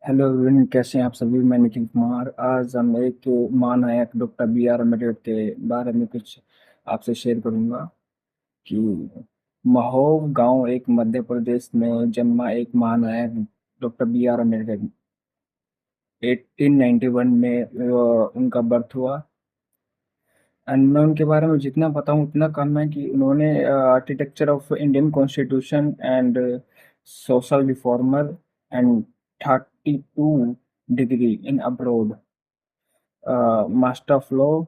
Hello everyone, कैसे हैं आप सभी। मैं निखिल कुमार। आज हम एक महानायक डॉक्टर बी आर अम्बेडकर के बारे में कुछ आपसे शेयर करूंगा कि महोव गांव एक मध्य प्रदेश में जन्मा एक महानायक डॉक्टर बी आर अम्बेडकर। 1891 में उनका बर्थ हुआ। एंड मैं उनके बारे में जितना बताऊं उतना कम है कि उन्होंने architecture of Indian constitution and social reformer and 32 degree in abroad, Master of Law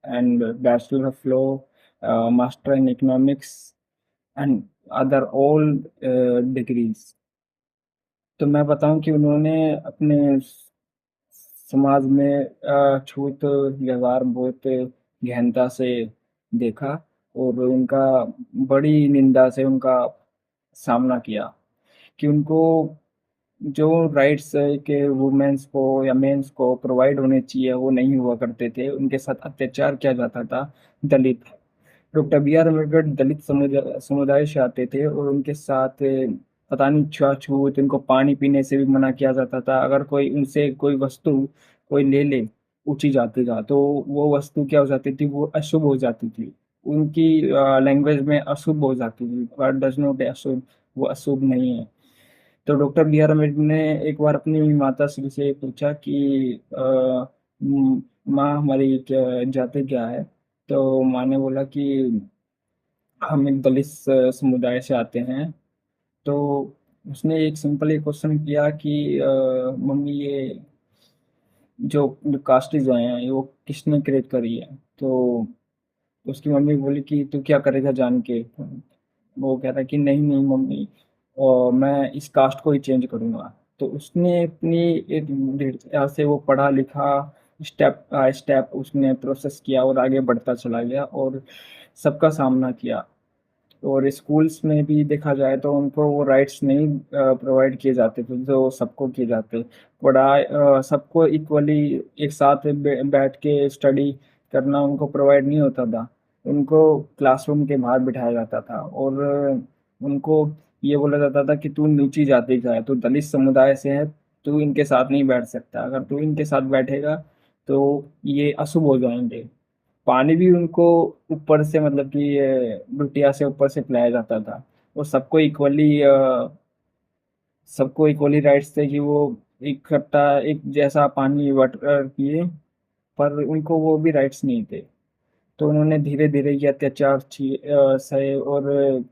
and Bachelor of Law, Master in Economics and other all degrees। तो मैं बताऊं कि उन्होंने अपने समाज में छूत व्यवहार बहुत गहनता से देखा और उनका बड़ी निंदा से उनका सामना किया कि उनको जो राइट्स के वुमेन्स को या मेंस को प्रोवाइड होने चाहिए वो नहीं हुआ करते थे। उनके साथ अत्याचार किया जाता था। दलित डॉक्टर बी आर अम्बेडकर दलित समुदाय से आते थे और उनके साथ पता नहीं छुआछूत, उनको पानी पीने से भी मना किया जाता था। अगर कोई उनसे कोई वस्तु कोई ले ले ऊंची जाति का, तो वो वस्तु क्या हो जाती थी, वो अशुभ हो जाती थी। उनकी लैंग्वेज में अशुभ हो जाती थी। गॉड डज नॉट अशुभ, वो अशुभ नहीं है। तो डॉक्टर बी आर अम्बेडकर ने एक बार अपनी माता श्री से पूछा कि माँ हमारी क्या जाति क्या है। तो माँ ने बोला कि हम एक दलित समुदाय से आते हैं। तो उसने एक सिंपल एक क्वेश्चन किया कि मम्मी ये जो कास्टेज हैं वो किसने क्रिएट करी है। तो उसकी मम्मी बोली कि तू क्या करेगा जान के। वो कह रहा कि नहीं नहीं मम्मी, और मैं इस कास्ट को ही चेंज करूंगा। तो उसने अपनी एक दृढ़ता से वो पढ़ा लिखा, स्टेप बाय स्टेप उसने प्रोसेस किया और आगे बढ़ता चला गया और सबका सामना किया। और स्कूल्स में भी देखा जाए तो उनको वो राइट्स नहीं प्रोवाइड किए जाते थे जो सबको किए जाते। पढ़ाई सबको इक्वली एक साथ बैठ के स्टडी करना उनको प्रोवाइड नहीं होता था। उनको क्लासरूम के बाहर बिठाया जाता था और उनको ये बोला जाता था कि तू नीची जाति का है, तू दलित समुदाय से है, तू इनके साथ नहीं बैठ सकता। अगर तू इनके साथ बैठेगा तो ये अशुभ हो जाएंगे। पानी भी उनको ऊपर से मतलब कि बिटिया से ऊपर से पिलाया जाता था। वो सबको इक्वली राइट्स थे कि वो इकट्ठा एक जैसा पानी वाटर पिए। पर उनको वो भी राइट्स नहीं थे। तो उन्होंने धीरे धीरे ये अत्याचार सहे और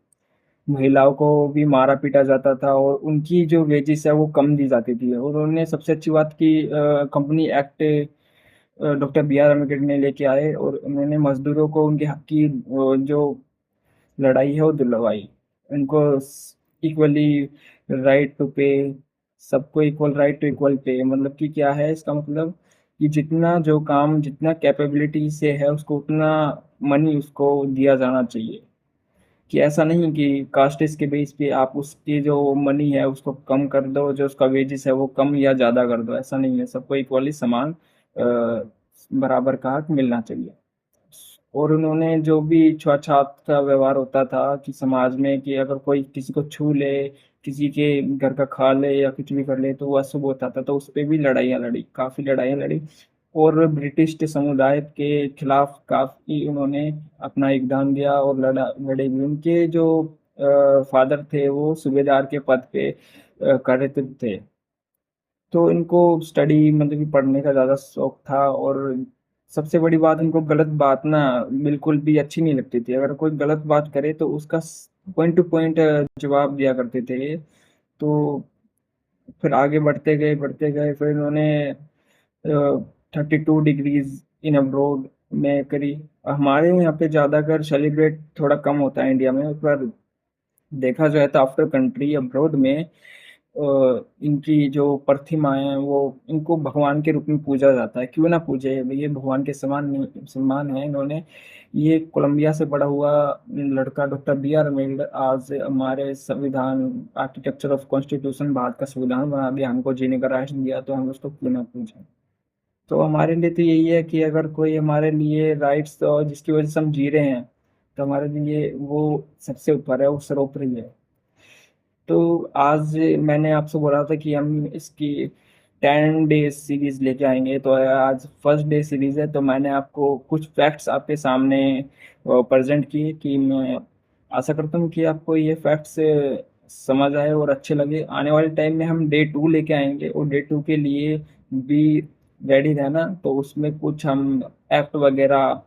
महिलाओं को भी मारा पीटा जाता था और उनकी जो वेजिस है वो कम दी जाती थी। और उन्होंने सबसे अच्छी बात की company act doctor B R Ambedkar ने लेके आए और उन्होंने मजदूरों को उनके हक की जो लड़ाई है वो दिलवाई। उनको इक्वली राइट टू पे, सबको equal right two equal pay. मतलब कि क्या है इसका मतलब कि जितना जो काम जितना कैपेबिलिटी से है उसको उतना मनी उसको दिया जाना चाहिए। कि ऐसा नहीं कि कास्टिस के बेस पे आप उसकी जो मनी है उसको कम कर दो, जो उसका वेजेस है वो कम या ज़्यादा कर दो। ऐसा नहीं है, सबको इक्वली समान बराबर का हक मिलना चाहिए। और उन्होंने जो भी छुआछात का व्यवहार होता था कि समाज में कि अगर कोई किसी को छू ले, किसी के घर का खा ले या कुछ भी कर ले तो वो अशुभ होता था। तो उस पे भी लड़ाइयाँ लड़ी, काफ़ी लड़ाइयाँ लड़ी। और ब्रिटिश के समुदाय के खिलाफ काफ़ी उन्होंने अपना योगदान दिया और लड़े भी। उनके जो फादर थे वो सूबेदार के पद पे कार्यरत थे। तो इनको स्टडी मतलब कि पढ़ने का ज़्यादा शौक था। और सबसे बड़ी बात, इनको गलत बात ना बिल्कुल भी अच्छी नहीं लगती थी। अगर कोई गलत बात करे तो उसका पॉइंट टू पॉइंट जवाब दिया करते थे। तो फिर आगे बढ़ते गए फिर इन्होंने 32 डिग्रीज इन अब्रोड में करी। हमारे यहाँ पे ज़्यादातर सेलिब्रेट थोड़ा कम होता है इंडिया में, पर देखा जाए तो आफ्टर कंट्री अब्रोड में इनकी जो प्रतिमाएं हैं वो इनको भगवान के रूप में पूजा जाता है। क्यों ना पूजे, ये भगवान के समान नहीं समान है। इन्होंने ये कोलंबिया से पढ़ा हुआ लड़का डॉक्टर बी आर अम्बेडकर आज हमारे संविधान, आर्किटेक्चर ऑफ कॉन्स्टिट्यूशन, भारत का संविधान बना दिया, हमको जीने का राइट्स दिया, तो हम उसको क्यों ना पूजें। तो हमारे लिए तो यही है कि अगर कोई हमारे लिए राइट्स और जिसकी वजह से हम जी रहे हैं तो हमारे लिए वो सबसे ऊपर है, वो सर्वोपरि है। तो आज मैंने आपसे बोला था कि हम इसकी 10 डेज सीरीज लेके आएंगे। तो आज फर्स्ट डे सीरीज है, तो मैंने आपको कुछ फैक्ट्स आपके सामने प्रेजेंट किए कि मैं आशा करता हूँ कि आपको ये फैक्ट्स समझ आए और अच्छे लगे। आने वाले टाइम में हम डे 2 लेके आएंगे, और डे 2 के लिए भी रेडी रहना। तो उसमें कुछ हम एक्ट वगैरह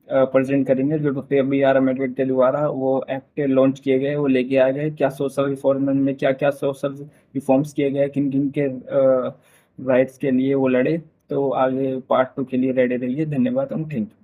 प्रेजेंट करेंगे। जो डॉक्टर बी आर अम्बेडकर के द्वारा वो एक्ट लॉन्च किए गए, वो लेके आ गए, क्या सोशल रिफॉर्म में क्या क्या सोशल रिफॉर्म्स किए गए, किन किन के राइट्स के लिए वो लड़े। तो आगे पार्ट 2 के लिए रेडी रहिए। धन्यवाद और थैंक यू।